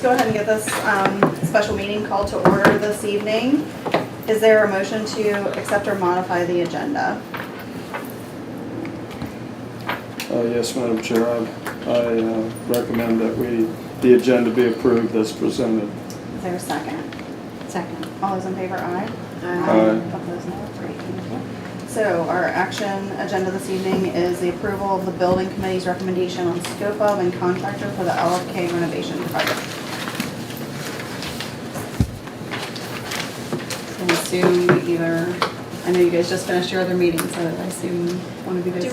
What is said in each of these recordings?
go ahead and get this special meeting called to order this evening. Is there a motion to accept or modify the agenda? Yes, Madam Chair, I recommend that the agenda be approved as presented. Is there a second? Second. All those in favor, aye? Aye. Opposed, no. Great, thank you. So our action agenda this evening is the approval of the building committee's recommendation on scope of and contractor for the LFK renovation project. I assume I know you guys just finished your other meeting, so I assume one of you guys.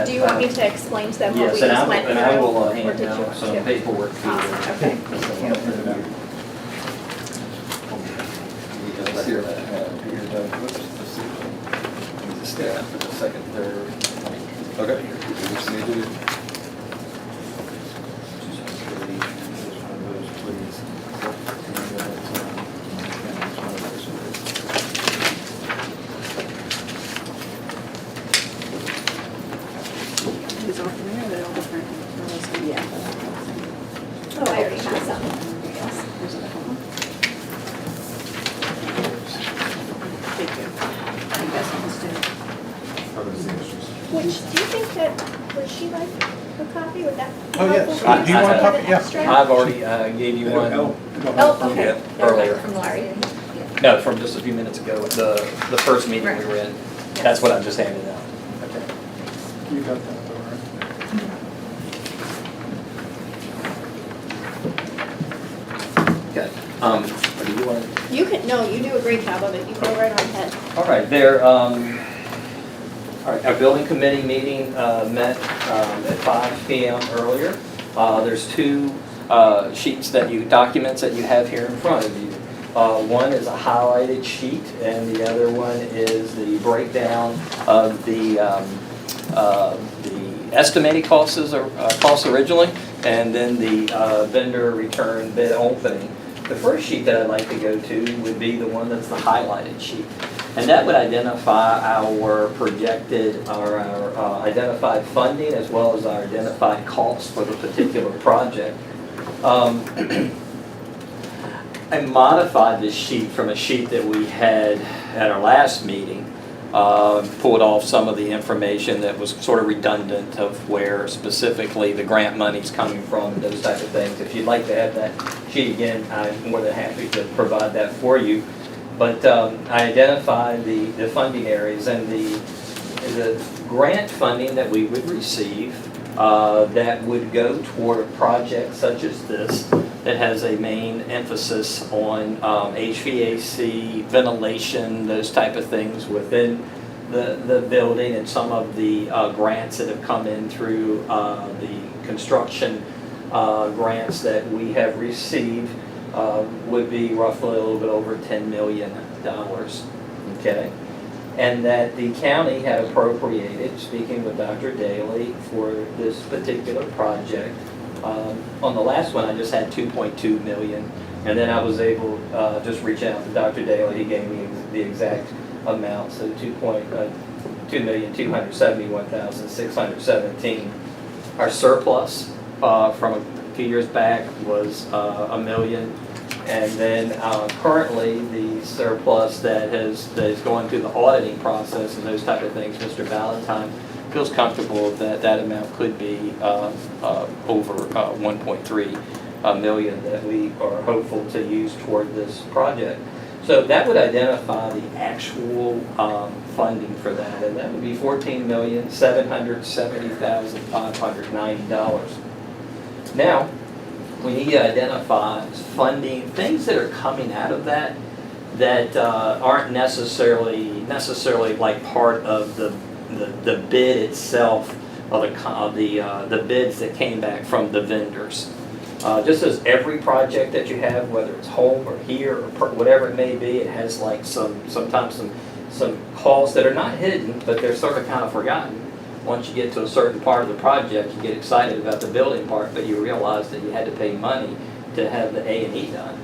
Do you want me to explain to them what we Yes, just went through? and I will Or hand did you out want some to? paperwork to you. Awesome, okay. Here, staff for the second, third. Okay. Just need to. These all familiar, or they're all different? Yeah. Oh, I already have some. Yes, there's a different one. Thank you. You guys want us to? Which, do you think that, would she like a copy? Would that be Oh, yes. helpful for Do you want a As copy? an Yeah. extra? I've already gave you one. Oh, okay. Yeah, Never mind, earlier. from Laurie. No, from just a few minutes ago, the first meeting we were in. That's what I just handed out. Okay. You got that, all right? Okay. What do you want? You can, no, you do a great job of it. You go right on ahead. All right, all right, our building committee meeting met at 5 p.m. earlier. There's two documents that you have here in front of you. One is a highlighted sheet, and the other one is the breakdown of the estimated costs originally, and then the vendor return bid opening. The first sheet that I'd like to go to would be the one that's the highlighted sheet. And that would identify our projected, our identified funding as well as our identified costs for the particular project. I modified this sheet from a sheet that we had at our last meeting, pulled off some of the information that was sort of redundant of where specifically the grant money's coming from, those type of things. If you'd like to have that sheet again, I'm more than happy to provide that for you. But I identified the funding areas and the grant funding that we would receive that would go toward a project such as this that has a main emphasis on HVAC, ventilation, those type of things within the building, and some of the grants that have come in through the construction grants that we have received would be roughly a little bit over $10 million, okay? And that the county had appropriated, speaking with Dr. Daly, for this particular project. On the last one, I just had 2.2 million, and then I was able just reach out to Dr. Daly. He gave me the exact amount, so 2,271,617. Our surplus from a few years back was $1 million. And then currently the surplus that is going through the auditing process and those type of things, Mr. Valentine feels comfortable that that amount could be over 1.3 million that we are hopeful to use toward this project. So that would identify the actual funding for that, and that would be $14,770,590. Now, we need to identify funding, things that are coming out of that aren't necessarily like part of the bid itself, of the bids that came back from the vendors. Just as every project that you have, whether it's home or here or whatever it may be, it has like sometimes some costs that are not hidden, but they're sort of kind of forgotten. Once you get to a certain part of the project, you get excited about the building part, but you realize that you had to pay money to have the A&E done.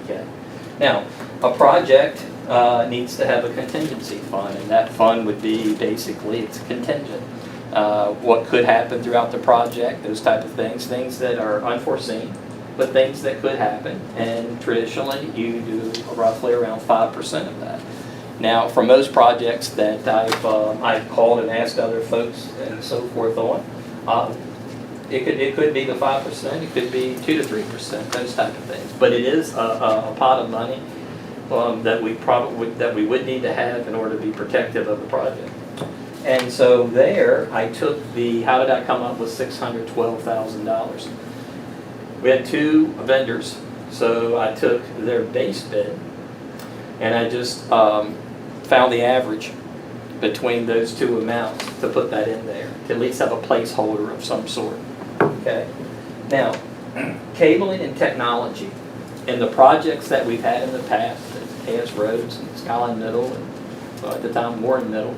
Okay. Now, a project needs to have a contingency fund, and that fund would be basically, it's contingent. What could happen throughout the project, those type of things that are unforeseen, but things that could happen, and traditionally you do roughly around 5% of that. Now, for most projects that I've called and asked other folks and so forth on, it could be the 5%, it could be 2 to 3%, those type of things. But it is a pot of money that we would need to have in order to be protective of the project. And so there, I took how did I come up with $612,000? We had 2 vendors, so I took their base bid, and I just found the average between those 2 amounts to put that in there, to at least have a placeholder of some sort. Okay. Now, cabling and technology, and the projects that we've had in the past, KS Roads and Skyline Middle, and at the time Warren Middle,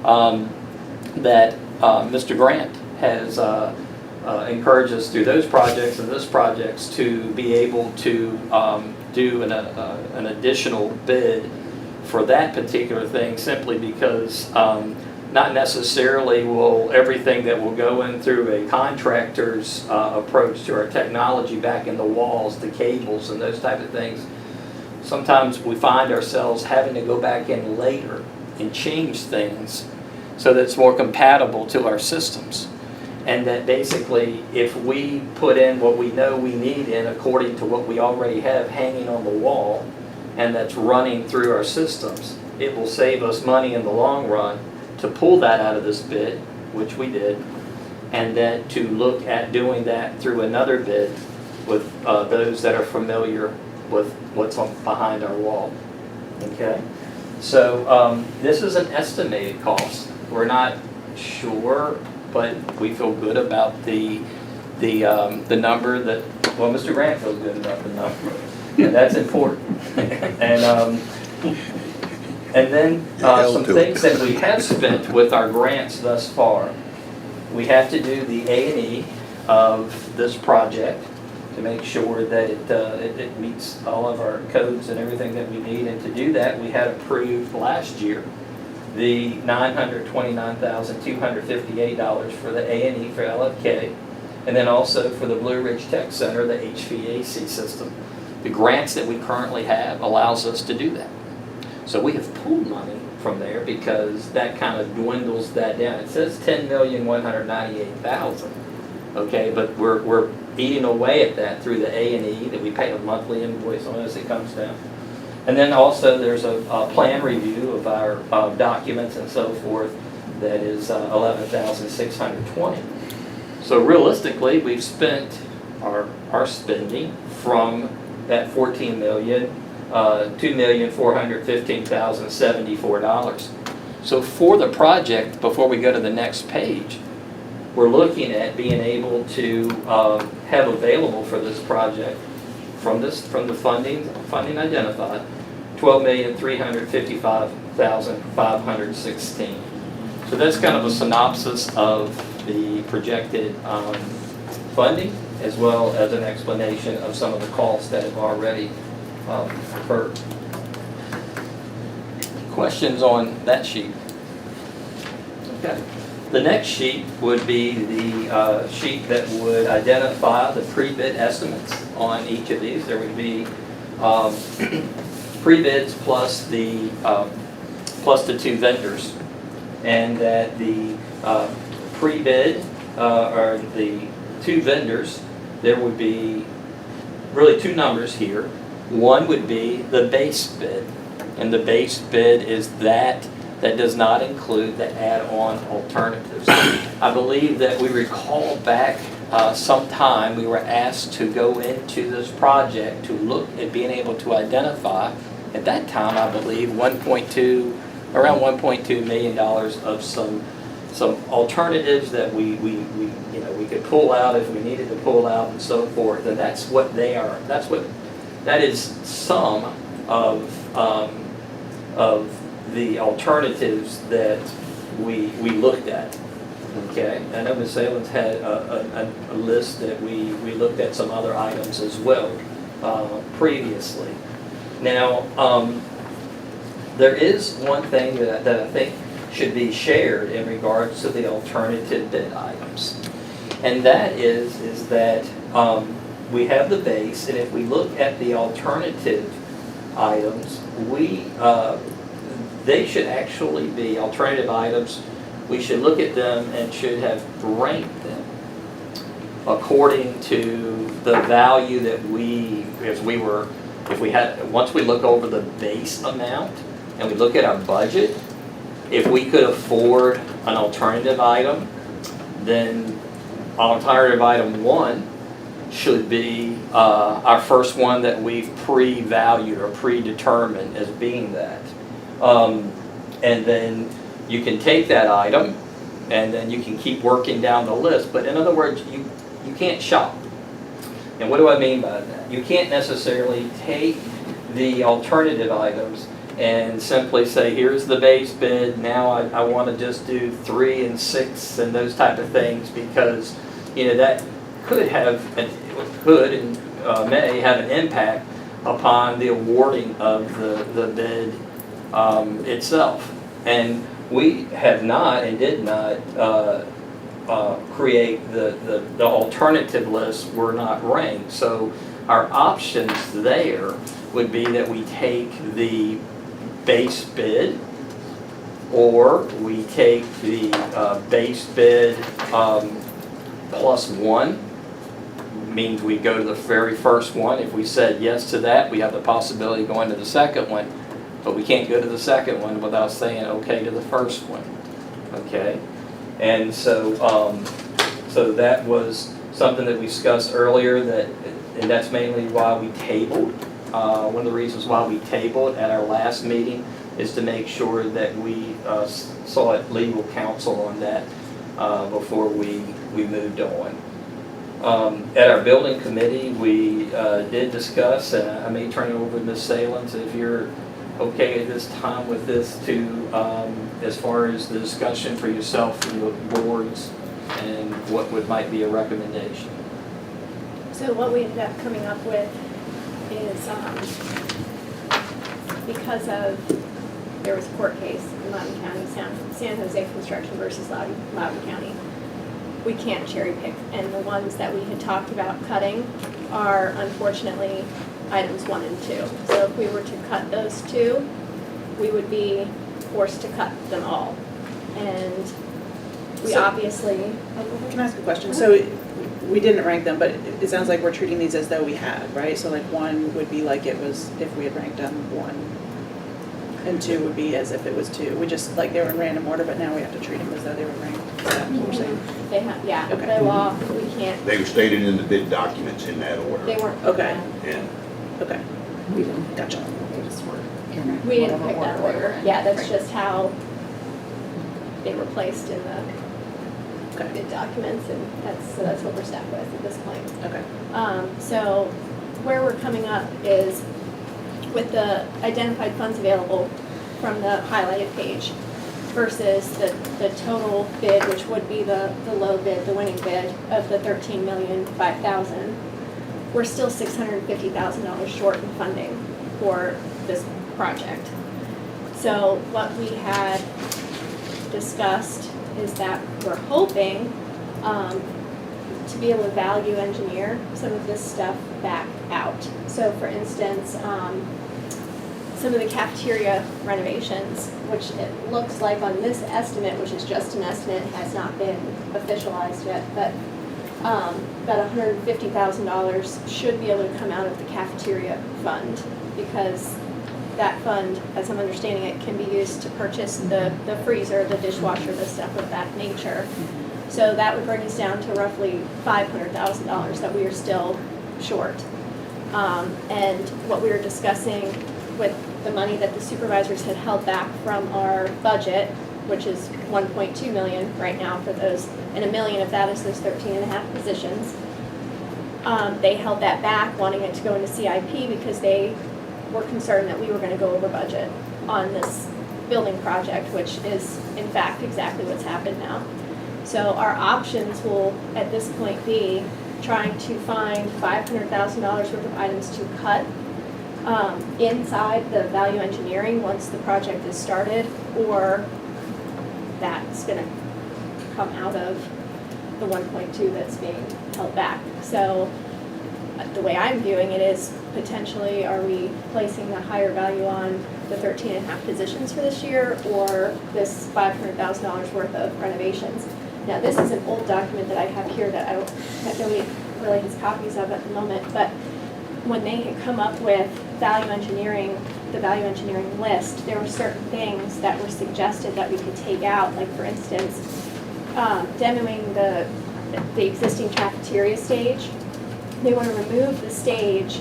that Mr. Grant has encouraged us through those projects and this projects to be able to do an additional bid for that particular thing, simply because not necessarily will everything that will go in through a contractor's approach to our technology back in the walls, the cables and those type of things. Sometimes we find ourselves having to go back in later and change things so that it's more compatible to our systems. And that basically, if we put in what we know we need in according to what we already have hanging on the wall, and that's running through our systems, it will save us money in the long run to pull that out of this bid, which we did, and then to look at doing that through another bid with those that are familiar with what's behind our wall. Okay? So this is an estimated cost. We're not sure, but we feel good about the number that, well, Mr. Grant feels good about the number, and that's important. And then some things that we have spent with our grants thus far. We have to do the A&E of this project to make sure that it meets all of our codes and everything that we need. And to do that, we had approved last year the $929,258 for the A&E for LFK, and then also for the Blue Ridge Tech Center, the HVAC system. The grants that we currently have allows us to do that. So we have pulled money from there because that kind of dwindles that down. It says $10,198,000, okay, but we're eating away at that through the A&E that we pay a monthly invoice on as it comes down. And then also there's a plan review of our documents and so forth that is $11,620. So realistically, we've spent our spending from that $14 million, $2,415,074. So for the project, before we go to the next page, we're looking at being able to have available for this project from the funding identified, $12,355,516. So that's kind of a synopsis of the projected funding, as well as an explanation of some of the costs that have already occurred. Questions on that sheet? Okay. The next sheet would be the sheet that would identify the pre-bid estimates on each of these. There would be pre-bids plus the 2 vendors, and that the pre-bid or the 2 vendors, there would be really 2 numbers here. One would be the base bid, and the base bid is that does not include the add-on alternatives. I believe that we recall back sometime we were asked to go into this project to look at being able to identify, at that time I believe, around $1.2 million of some alternatives that we could pull out if we needed to pull out and so forth. And that's what they are. That is some of the alternatives that we looked at. Okay, I know Ms. Salins had a list that we looked at some other items as well previously. Now, there is one thing that I think should be shared in regards to the alternative bid items, and that is that we have the base, and if we look at the alternative items, they should actually be alternative items. We should look at them and should have ranked them according to the value that once we look over the base amount and we look at our budget, if we could afford an alternative item, then alternative item 1 should be our first one that we've pre-valued or predetermined as being that. And then you can take that item and then you can keep working down the list. But in other words, you can't shop. And what do I mean by that? You can't necessarily take the alternative items and simply say, here's the base bid, now I want to just do 3 and 6 and those type of things, because that could and may have an impact upon the awarding of the bid itself. And we have not and did not create the alternative lists were not ranked. So our options there would be that we take the base bid, or we take the base bid plus 1, means we go to the very first one. If we said yes to that, we have the possibility of going to the second one, but we can't go to the second one without saying okay to the first one. Okay, and so so that was something that we discussed earlier, and that's mainly why we tabled. One of the reasons why we tabled at our last meeting is to make sure that we sought legal counsel on that before we moved on. At our building committee, we did discuss, and I may turn it over to Ms. Salins if you're okay at this time with this too, as far as the discussion for yourself and the boards and what might be a recommendation. So what we ended up coming up with is, because there was a court case in Loudoun County, San Jose Construction versus Loudoun County, we can't cherry pick, and the ones that we had talked about cutting are unfortunately items 1 and 2. So if we were to cut those 2, we would be forced to cut them all. And we obviously... Can I ask a question? So we didn't rank them, but it sounds like we're treating these as though we had, right? So like 1 would be like it was if we had ranked them 1, and 2 would be as if it was 2. We just, like, they were in random order, but now we have to treat them as though they were ranked. Is that what we're saying? They have, yeah, Okay. by law, we can't, They were stated in the bid documents in that order. they weren't. Okay. Yeah. Okay. We didn't. Gotcha. They just were in We didn't whatever pick that order they were order. in. Yeah, that's Right. just how they were placed in the Okay. bid documents, and that's what we're stuck with at this point. Okay. So where we're coming up is with the identified funds available from the highlighted page versus the total bid, which would be the low bid, the winning bid of the $13,005,000. We're still $650,000 short in funding for this project. So what we had discussed is that we're hoping to be able to value engineer some of this stuff back out. So for instance, some of the cafeteria renovations, which it looks like on this estimate, which is just an estimate, has not been officialized yet, but about $150,000 should be able to come out of the cafeteria fund, because that fund, as I'm understanding it, can be used to purchase the freezer, the dishwasher, the stuff of that nature. So that would bring us down to roughly $500,000 that we are still short. And what we were discussing with the money that the supervisors had held back from our budget, which is $1.2 million right now for those, and $1 million of that is those 13.5 positions. They held that back, wanting it to go into CIP because they were concerned that we were going to go over budget on this building project, which is in fact exactly what's happened now. So our options will at this point be trying to find $500,000 worth of items to cut inside the value engineering once the project is started, or that's going to come out of the 1.2 that's being held back. So the way I'm viewing it is potentially, are we placing the higher value on the 13.5 positions for this year, or this $500,000 worth of renovations? Now, this is an old document that I have here that nobody really has copies of at the moment, but when they had come up with the value engineering list, there were certain things that were suggested that we could take out, like for instance, demoing the existing cafeteria stage. They want to remove the stage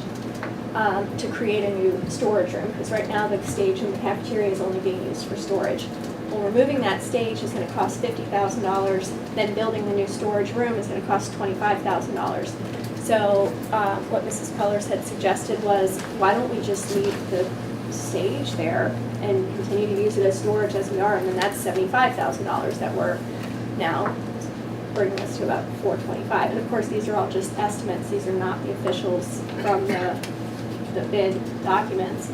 to create a new storage room, because right now the stage in the cafeteria is only being used for storage. Well, removing that stage is going to cost $50,000, then building the new storage room is going to cost $25,000. So what Mrs. Cullors had suggested was, why don't we just leave the stage there and continue to use it as storage as we are, and then that's $75,000 that we're now bringing us to about $425,000. And of course, these are all just estimates. These are not the officials from the bid documents.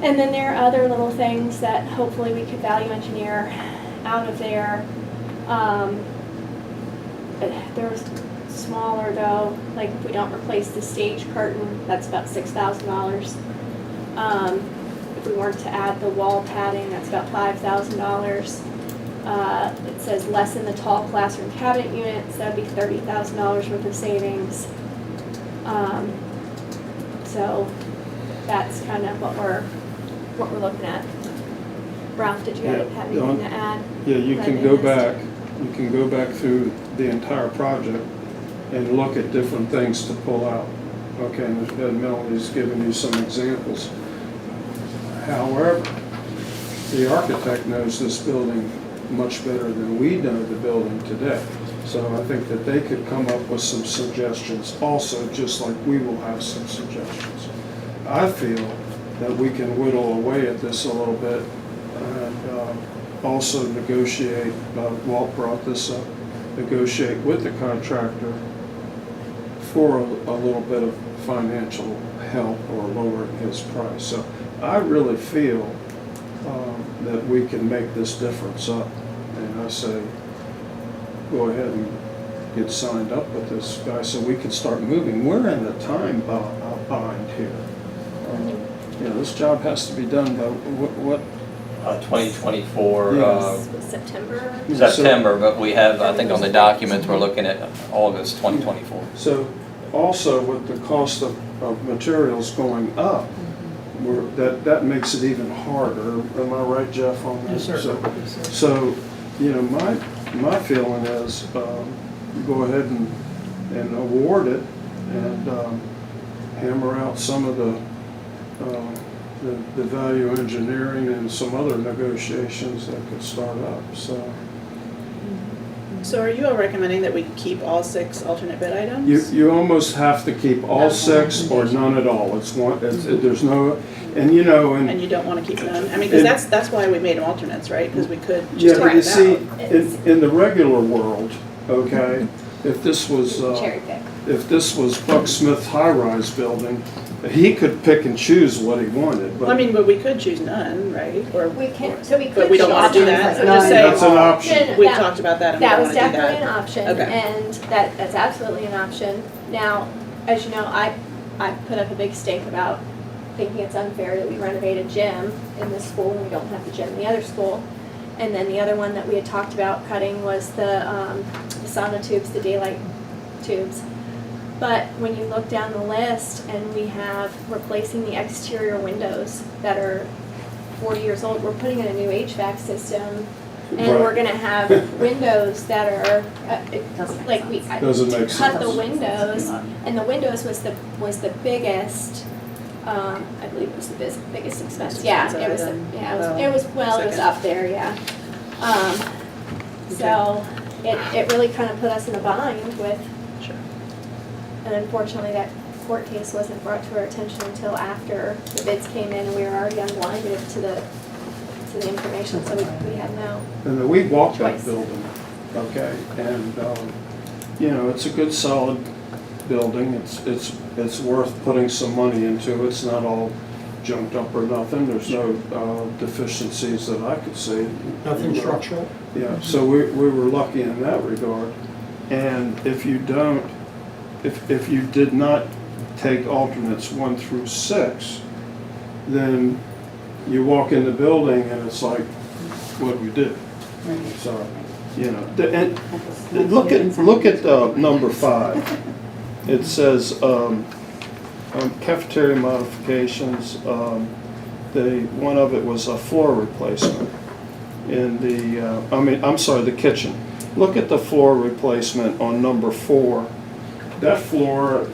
And then there are other little things that hopefully we could value engineer out of there. There was smaller though, like if we don't replace the stage curtain, that's about $6,000. If we weren't to add the wall padding, that's about $5,000. It says lessen the tall classroom cabinet units, that would be $30,000 worth of savings. So that's kind of what we're looking at. Ralph, did you have anything to add? Yeah, you can go back through the entire project and look at different things to pull out. Okay, and Melanie's given you some examples. However, the architect knows this building much better than we know the building today. So I think that they could come up with some suggestions also, just like we will have some suggestions. I feel that we can whittle away at this a little bit and also negotiate, Walt brought this up, negotiate with the contractor for a little bit of financial help or lowering his price. So I really feel that we can make this difference up. And I say, go ahead and get signed up with this guy so we can start moving. We're in the time bind here. This job has to be done by what? 2024, Yeah. September? September, but we have, I think on the documents, we're looking at August 2024. So also with the cost of materials going up, that makes it even harder. Am I right, Jeff, on that? Yes, sir. So my feeling is go ahead and award it and hammer out some of the value engineering and some other negotiations that could start up. So are you all recommending that we keep all 6 alternate bid items? You almost have to keep all 6 or none at all. It's one. There's no, and And you don't want to keep none? I mean, because that's why we made them alternates, right? Because we could just but take you it see, out. in the regular world, okay, if this was Cherry pick. if this was Buck Smith high-rise building, he could pick and choose what he wanted. Well, I mean, but we could choose none, right? Or We can, so we could. But we don't want to do that? choose I'm just That's saying, an option. No, we've that- talked about that and we That don't was want to do definitely an that. option, Okay. and that's absolutely an option. Now, as you know, I put up a big stink about thinking it's unfair that we renovate a gym in this school and we don't have the gym in the other school. And then the other one that we had talked about cutting was the sauna tubes, the daylight tubes. But when you look down the list and we have replacing the exterior windows that are 40 years old, we're putting in a new HVAC system, and we're Right. gonna have windows that are, like we Doesn't make cut sense. the windows, and the windows was the biggest, I believe it was the biggest expense. Yeah, it was, it was Second. up there, yeah. So it really kind of put us in a bind with, Sure. and unfortunately, that court case wasn't brought to our attention until after the bids came in and we were already unblinded to the information, so we had no. And we walked that Choice. building, okay, and, it's a good solid building. It's worth putting some money into. It's not all junked up or nothing. There's no deficiencies that I could see. Nothing structural? Yeah, so we were lucky in that regard. And if you did not take alternates 1 through 6, then you walk in the building and it's like, what do we do? So, you know, and look at number 5. It says cafeteria modifications. One of it was a floor replacement in the kitchen. Look at the floor replacement on number 4. That floor,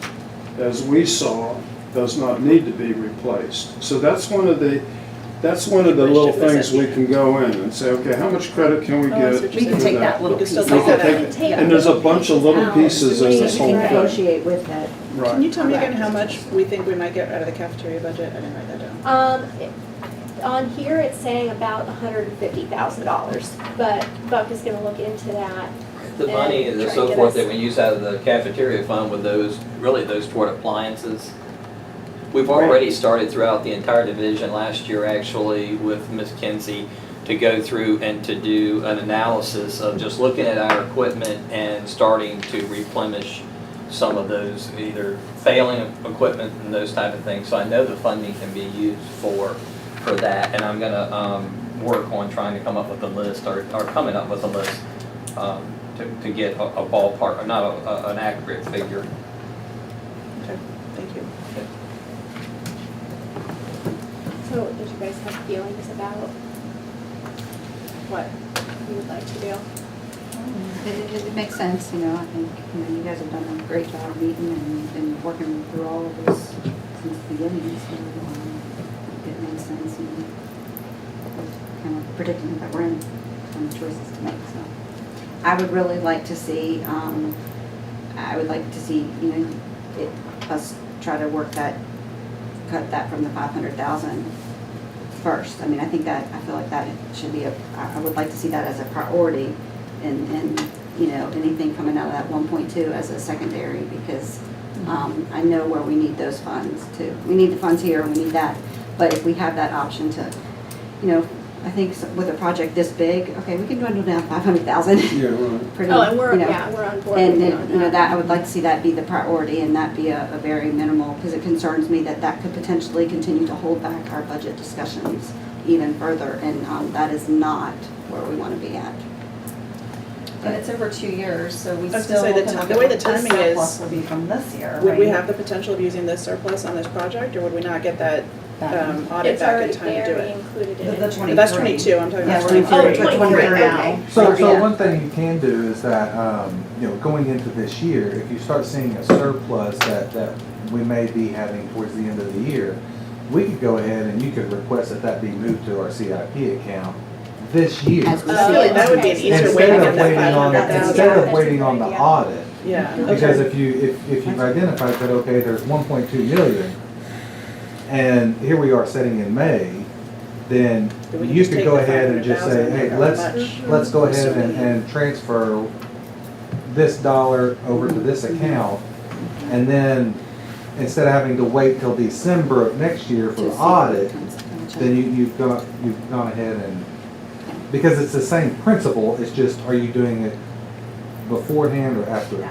as we saw, does not need to be replaced. So that's one of the little things we can go in and say, okay, how much credit can we Oh, I get? see what for you're saying. We can take that little We can still piece take out. that out. And there's a bunch of little pieces in this You whole can thing. negotiate with that. Right. Can you tell me again how much we think we might get out of the cafeteria budget? I didn't write that down. On here, it's saying about $150,000, but Buck is gonna look into that. The money And and try so and get forth us- that we use out of the cafeteria fund with those toward appliances. We've already started throughout the entire division last year, actually, with Ms. Kinsey, to go through and to do an analysis of just looking at our equipment and starting to replenish some of those either failing equipment and those type of things. So I know the funding can be used for that, and I'm gonna work on trying to come up with a list or coming up with a list to get a ballpark, or not an accurate figure. Okay, thank you. So, did you guys have feelings about what you would like to do? It makes sense, you know, I think, you know, you guys have done a great job meeting and you've been working through all of this since the beginning, so it makes sense, and kind of predicting that we're in some choices to make, so. I would really like to see, you know, us try to cut that from the 500,000 first. I mean, I feel like that should be I would like to see that as a priority, and you know, anything coming out of that 1.2 as a secondary, because I know where we need those funds too. We need the funds here and we need that, but if we have that option to, you know, I think with a project this big, okay, we can dwindle down 500,000. Yeah, right. Oh, and we're, you know, yeah, we're on board and with you then, on you know, that. that, I would like to see that be the priority and that be a very minimal, because it concerns me that could potentially continue to hold back our budget discussions even further, and that is not where we want to be at. And it's over 2 years, so we I was still gonna say, can the look the at way what the this timing is- surplus will be from this year, Would we right? have the potential of using this surplus on this project, or would we not get that audit It's back in already time to do there, we it? included The it. the in- 23. That's 22, I'm talking Yeah, about we're 23. Oh, 23 okay. now. So Yeah. one thing you can do is that, you know, going into this year, if you start seeing a surplus that we may be having towards the end of the year, we could go ahead and you could request that be moved to our CIP account this year. As we I feel like that would be an easier way to get that Instead of 500,000. waiting on the audit, Yeah, because okay. if you've identified that, okay, there's 1.2 million, and here we are sitting in May, then Then we can you just could take go the ahead and just say, 500,000 hey, and how let's go ahead and transfer this dollar over to this account, and then instead of having to wait till December of next year for To the see audit, what comes- then you've gone ahead and, because it's the same principle, it's just, are you doing it beforehand or after the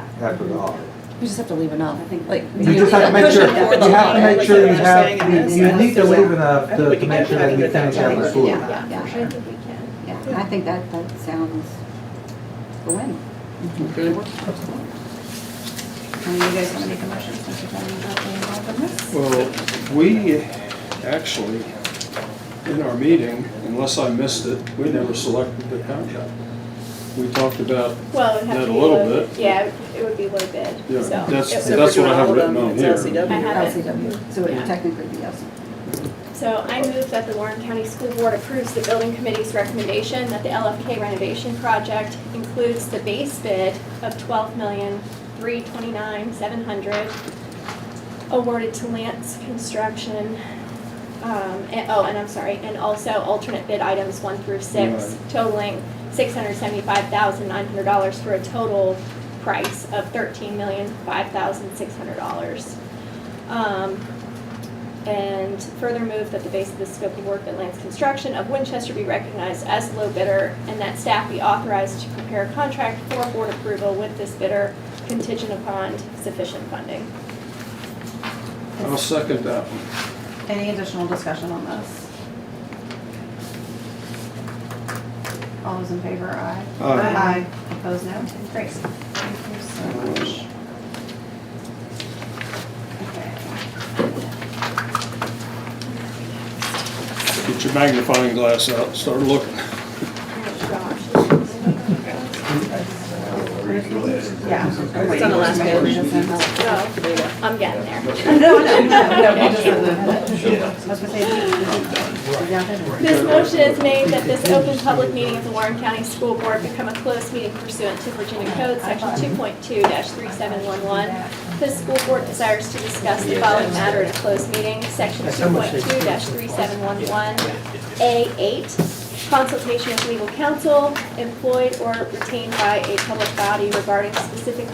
audit? You just have to leave enough, I think, like. You just have to make sure, you have to make sure you have, you need to leave enough I think we to can make get sure that you finish out the school. Yeah. Yeah, I think we can. Yeah, I think that sounds a win. And you guys want to make a motion since you're talking about the involved in this? Well, we actually, in our meeting, unless I missed it, we never selected the contract. We talked about, Well, it would have That to a be little low, bit. yeah, it would be low bid, yeah, so. that's So what we're I have doing all of written them, on it's here. LCW. I have it. LCW, so it Yeah. would technically be LCW. So I move that the Warren County School Board approves the building committee's recommendation that the LFK renovation project includes the base bid of $12,329,700 awarded to Lance Construction, and also alternate bid items 1 through 6 Right. totaling $675,900 for a total price of $13,005,600. And further move that the base of the scope of work at Lance Construction of Winchester be recognized as the low bidder, and that staff be authorized to prepare a contract for board approval with this bidder contingent upon sufficient funding. I'll second that one. Any additional discussion on this? All those in favor, aye. Aye. Opposed, no? Great. Thank you so much. Okay. Get your magnifying glass out and start looking. Yeah. It's on the last page. Oh, I'm getting there. No, we just did the- I was gonna say, yeah. This motion is made that this open public meeting of the Warren County School Board become a closed meeting pursuant to Virginia Code, section 2.2-3711. The school board desires to discuss the following matter in a closed meeting, section 2.2-3711, A8. Consultation with legal counsel employed or retained by a public body regarding specific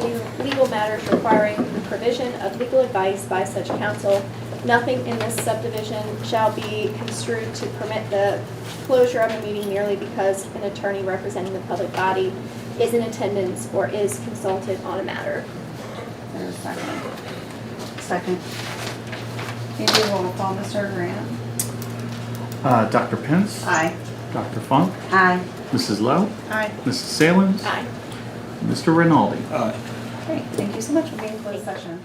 legal matters requiring the provision of legal advice by such counsel. Nothing in this subdivision shall be construed to permit the closure of a meeting merely because an attorney representing the public body is in attendance or is consulted on a matter. There's a second. Second. Can you do a roll call, Mr. Grant? Dr. Pence? Aye. Dr. Funk? Aye. Mrs. Lowe? Aye. Mrs. Salins? Aye. Mr. Rinaldi? Aye. Great, thank you so much for being in closed session.